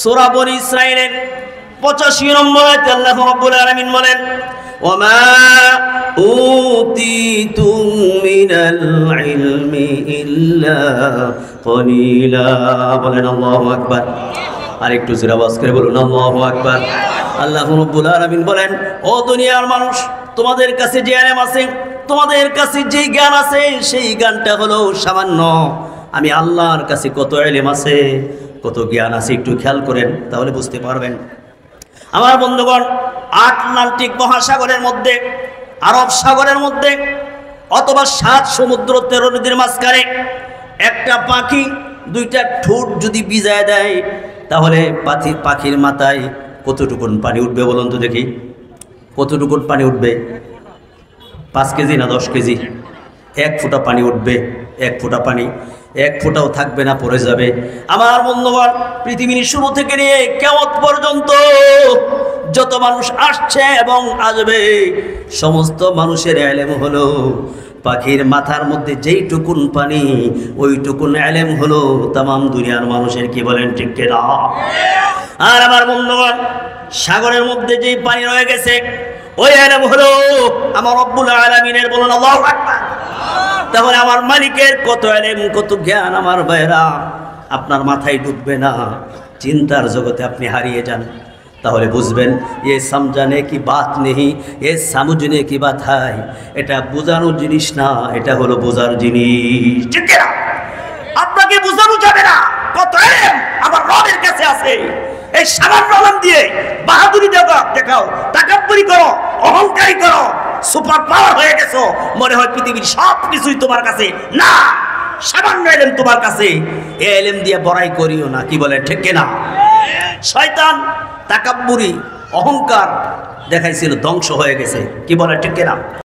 সূরা বনী ইসরাঈলের 85 নম্বর আয়াতে আল্লাহ রাব্বুল আলামিন বলেন, ওয়ামা উতিতুম মিনাল ইলমি ইল্লা কলিলা। বলেন আল্লাহু আকবার। আর একটু জোরে আওয়াজ করে বলুন আল্লাহু আকবার। আল্লাহ রাব্বুল আলামিন বলেন, ও দুনিয়ার মানুষ, তোমাদের কাছে যে ইলম আছে, তোমাদের কাছে যে জ্ঞান আছে, সেই জ্ঞানটা হলো সামান্য। আমি আল্লাহর কাছে কত ইলম আছে, কত জ্ঞান আছে, একটু খেয়াল করেন, তাহলে বুঝতে পারবেন। আমার বন্ধুগণ, আটলান্টিক মহাসাগরের মধ্যে, আরব সাগরের মধ্যে, অথবা 7 সমুদ্র 13 নদীর মাঝখানে একটা পাখি 2টা ঠোঁট যদি ভিজায় দেয়, তাহলে পাখির মাথায় কতটুকুন পানি উঠবে বলুন তো দেখি? কতটুকুন পানি উঠবে? 5 কেজি না 10 কেজি? 1 ফোঁটা পানি উঠবে। 1 ফোঁটা পানি 1 ফোঁটাও থাকবে না, পড়ে যাবে। আমার বন্ধুগণ, পৃথিবীর শুরু থেকে নিয়ে কিয়ামত পর্যন্ত যত মানুষ আসছে এবং আসবে, সমস্ত মানুষের ইলম হলো পাখির মাথার মধ্যে যেইটুকুন পানি, ওইটুকুন ইলম হলো তামাম দুনিয়ার মানুষের। কি বলেন ঠিক কিনা? আর আমার বন্ধুগণ, সাগরের মধ্যে যেই পানি রয়ে গেছে, ওই ইলম হলো আমার রব্বুল আলামিনের। বলুন আল্লাহু আকবার। তাহলে আমার মালিকের কত ইলম, কত জ্ঞান আমার ভাইরা আপনার মাথায় ঢুকবে না, চিন্তার জগতে আপনি হারিয়ে যান। তাহলে বুঝবেন, এ সমঝানে কি বাত নেই, এ সমঝনে কি বাত হয়। এটা বোঝানোর জিনিস না, এটা হলো বোঝার জিনিস। ঠিক না? আপনাকে বোঝানো যাবে না কত ইলম আমার রবের কাছে আছে। এই সামান্য ইলম দিয়ে বাহাদুরি দেখাও, তাকাব্বুরি করো, অহংকারী করো, সুপার পাওয়ার হয়ে গেছো, মনে হয় পৃথিবীর সব কিছুই তোমার কাছে। না, সামান্য ইলম তোমার কাছে, এই ইলম দিয়ে বড়াই করিও না। কি বলে ঠিক কিনা? শয়তান তাকাব্বুরি অহংকার দেখাইছিল, ধ্বংস হয়ে গেছে। কি বলে ঠিক কিনা?